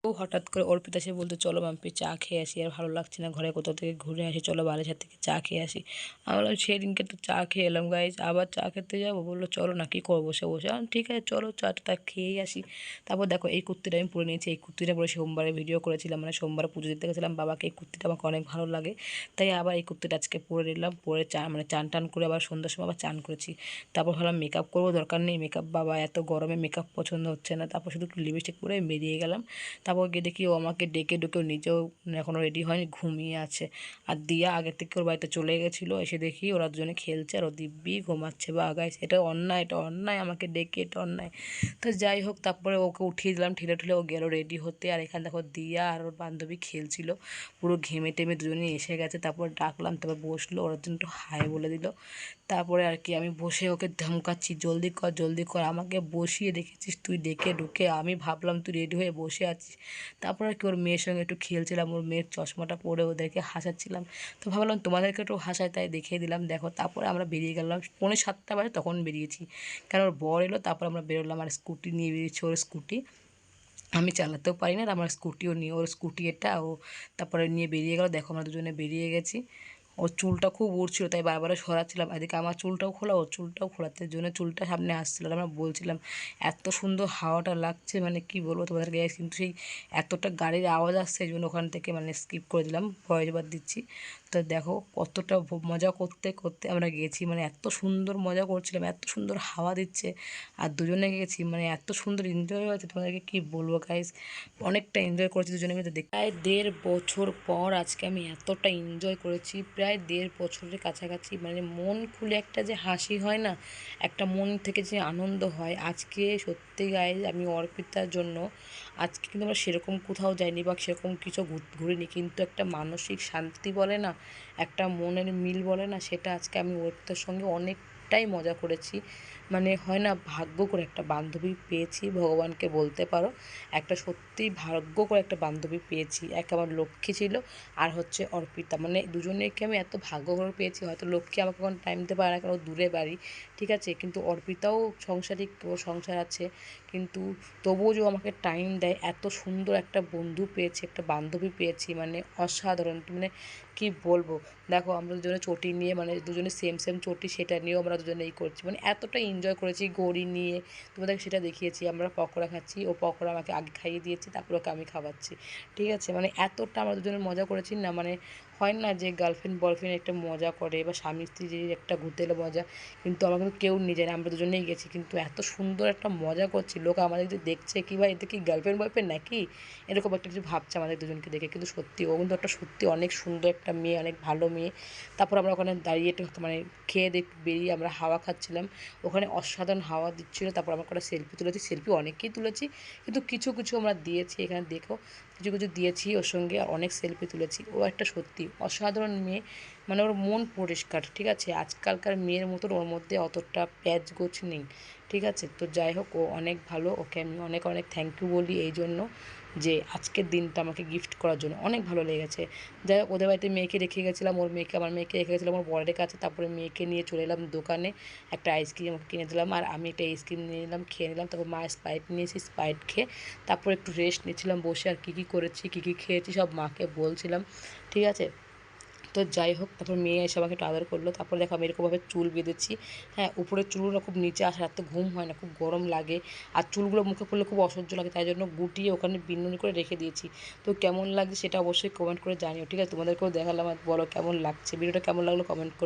ও হঠাৎ করে অর্পিতা এসে বলতে চলো মাম্পি চা খেয়ে আসি, আর ভালো লাগছে না, ঘরে কোথাও থেকে ঘুরে আসি, চলো বালিশার থেকে চা খেয়ে আসি। আমি বললাম সেদিনকে তো চা খেয়ে এলাম গাইজ, আবার চা খেতে যাবো? বললো চলো না, কী করবো বসে বসে। ঠিক আছে চলো চাটা তা খেয়েই আসি। তারপর দেখো এই কুর্তিটা আমি পরে নিয়েছি, এই কুর্তিটা পরে সোমবারে ভিডিও করেছিলাম, মানে সোমবার পুজো দিতে গেছিলাম বাবাকে। এই কুর্তিটা আমাকে অনেক ভালো লাগে, তাই আবার এই কুর্তিটা আজকে পরে নিলাম। পরে চান টান করে আবার সন্ধ্যার সময় আবার চান করেছি। তারপর ভাবলাম মেকআপ করবো, দরকার নেই মেকআপ, বাবা এত গরমে মেকআপ পছন্দ হচ্ছে না। তারপর শুধু একটু লিপস্টিক পরে বেরিয়ে গেলাম। তারপর গিয়ে দেখি ও আমাকে ডেকে ডুকেও নিজেও এখনও রেডি হয়নি, ঘুমিয়ে আছে। আর দিয়া আগে থেকে ওর বাড়িতে চলে গেছিলো, এসে দেখি ওরা দুজনে খেলছে আর ও দিব্যি ঘুমাচ্ছে। বা গাইস এটা অন্যায়, এটা অন্যায়, আমাকে ডেকে, এটা অন্যায়। তো যাই হোক, তারপরে ওকে উঠিয়ে দিলাম, ঠেলে ঠেলে ও গেল রেডি হতে। আর এখানে দেখো দিয়া আর ওর বান্ধবী খেলছিল, পুরো ঘেমে টেমে দুজনেই এসে গেছে। তারপর ডাকলাম, তারপর বসলো, ওরা জন্য একটু হাই বলে দিল। তারপরে আর কি আমি বসে ওকে ধমকাচ্ছি, জলদি কর জলদি কর, আমাকে বসিয়ে রেখেছিস তুই ডেকে ঢুকে। আমি ভাবলাম তুই রেডি হয়ে বসে আছিস। তারপর আর কি ওর মেয়ের সঙ্গে একটু খেলছিলাম, ওর মেয়ের চশমাটা পরে ওদেরকে হাসাচ্ছিলাম। তো ভাবলাম তোমাদেরকে একটু হাসায়, তাই দেখিয়ে দিলাম। দেখো তারপরে আমরা বেরিয়ে গেলাম, 6:45 বাজে তখন বেরিয়েছি, কারণ ওর বর এলো। তারপর আমরা বেরোলাম, আর স্কুটি নিয়ে বেরিয়েছি, ওর স্কুটি আমি চালাতেও পারি না, আর আমার স্কুটিও নিয়ে, ওর স্কুটি এটা ও তারপরে নিয়ে বেরিয়ে গেল। দেখো আমরা দুজনে বেরিয়ে গেছি। ওর চুলটা খুব উড়ছিল, তাই বারবার সরাচ্ছিলাম, এদিকে আমার চুলটাও খোলা, ওর চুলটাও খোলাতে জন্য চুলটা সামনে আসছিল। আমরা বলছিলাম এত সুন্দর হাওয়াটা লাগছে, মানে কি বলবো তোমাদেরকে। কিন্তু সেই এতটা গাড়ির আওয়াজ আসছে, এই জন্য ওখান থেকে মানে স্কিপ করে দিলাম, ভয়েস ওভার দিচ্ছি। তো দেখো কতটা মজা করতে করতে আমরা গেছি, মানে এত সুন্দর মজা করছিলাম, এত সুন্দর হাওয়া দিচ্ছে, আর দুজনে গেছি, মানে এত সুন্দর এনজয় হয়েছে তোমাদেরকে কি বলবো গাইস। অনেকটা এনজয় করেছি দুজনে মিলে। প্রায় 1.5 বছর পর আজকে আমি এতটা এনজয় করেছি, প্রায় 1.5 বছরের কাছাকাছি। মানে মন খুলে একটা যে হাসি হয় না, একটা মন থেকে যে আনন্দ হয়, আজকে সত্যি গাইস আমি অর্পিতার জন্য আজকে কিন্তু আমরা সেরকম কোথাও যাইনি বা সেরকম কিছু ঘুরিনি, কিন্তু একটা মানসিক শান্তি বলে না, একটা মনের মিল বলে না, সেটা আজকে আমি অর্পিতার সঙ্গে অনেকটাই মজা করেছি। মানে হয় না, ভাগ্য করে একটা বান্ধবী পেয়েছি, ভগবানকে বলতে পারো একটা সত্যিই ভাগ্য করে একটা বান্ধবী পেয়েছি। এক আমার লক্ষ্মী ছিল, আর হচ্ছে অর্পিতা, মানে দুজনেকে আমি এত ভাগ্য করে পেয়েছি। হয়তো লক্ষ্মী আমাকে এখন টাইম দিতে পারে না, কারণ দূরে বাড়ি, ঠিক আছে, কিন্তু অর্পিতাও সংসারিক, ওর সংসার আছে, কিন্তু তবুও যে আমাকে টাইম দেয়। এত সুন্দর একটা বন্ধু পেয়েছি, একটা বান্ধবী পেয়েছি, মানে অসাধারণ, মানে কি বলবো। দেখো আমরা দুজনে চটি নিয়ে, মানে দুজনে সেম সেম চটি, সেটা নিয়েও আমরা দুজনে এই করছি, মানে এতটা এনজয় করেছি। গড়ি নিয়ে তোমাদেরকে সেটা দেখিয়েছি, আমরা পকোড়া খাচ্ছি, ও পকোড়া আমাকে আগে খাইয়ে দিয়েছি, তারপর ওকে আমি খাওয়াচ্ছি, ঠিক আছে। মানে এতটা আমরা দুজনে মজা করেছি না, মানে হয় না যে গার্লফ্রেন্ড বয়ফ্রেন্ড একটা মজা করে, বা স্বামী স্ত্রীর একটা ঘুরতে এলে মজা, কিন্তু আমরা কিন্তু কেউ নিয়ে যায় না, আমরা দুজনেই গেছি, কিন্তু এত সুন্দর একটা মজা করছি। লোক আমাদের যে দেখছে কি ভাই এতে কি গার্লফ্রেন্ড বয়ফ্রেন্ড নাকি, এরকম একটা কিছু ভাবছে আমাদের দুজনকে দেখে, কিন্তু সত্যি ও কিন্তু একটা সত্যি অনেক সুন্দর একটা মেয়ে, অনেক ভালো মেয়ে। তারপর আমরা ওখানে দাঁড়িয়ে একটু মানে খেয়ে বেরিয়ে আমরা হাওয়া খাচ্ছিলাম, ওখানে অসাধারণ হাওয়া দিচ্ছিলো। তারপর আমরা একটা সেলফি তুলেছি, সেলফি অনেককেই তুলেছি, কিন্তু কিছু কিছু আমরা দিয়েছি, এখানে দেখো কিছু কিছু দিয়েছি ওর সঙ্গে, অনেক সেলফি তুলেছি। ও একটা সত্যি অসাধারণ মেয়ে, মানে ওর মন পরিষ্কার, ঠিক আছে। আজকালকার মেয়ের মতন ওর মধ্যে অতটা প্যাচ গোছ নেই, ঠিক আছে। তো যাই হোক, ও অনেক ভালো, ওকে আমি অনেক অনেক থ্যাংক ইউ বলি এই জন্য, যে আজকের দিনটা আমাকে গিফট করার জন্য অনেক ভালো লেগেছে। যাই হোক, ওদের বাড়িতে মেয়েকে রেখে গেছিলাম, ওর মেয়েকে, আমার মেয়েকে রেখে গেছিলাম ওর বরের কাছে। তারপরে মেয়েকে নিয়ে চলে এলাম দোকানে, একটা আইসক্রিম ওকে কিনে দিলাম, আর আমি একটা আইসক্রিম নিয়ে নিলাম, খেয়ে নিলাম। তারপর মা স্প্রাইট নিয়েছি, স্প্রাইট খেয়ে তারপর একটু রেস্ট নিচ্ছিলাম বসে, আর কী কী করেছি কী কী খেয়েছি সব মাকে বলছিলাম, ঠিক আছে। তো যাই হোক, তারপর মেয়ে এসে আমাকে একটু আদর করলো। তারপরে দেখো আমি এরকমভাবে চুল বেঁধেছি, হ্যাঁ, উপরের চুলগুলো খুব নিচে আসে, রাতে ঘুম হয় না, খুব গরম লাগে, আর চুলগুলো মুখে পড়লে খুব অসহ্য লাগে, তাই জন্য গুটিয়ে ওখানে বিনুনি করে রেখে দিয়েছি। তো কেমন লাগছে সেটা অবশ্যই কমেন্ট করে জানিও, ঠিক আছে। তোমাদেরকেও দেখালাম, আর বলো কেমন লাগছে, ভিডিওটা কেমন লাগলো কমেন্ট করে।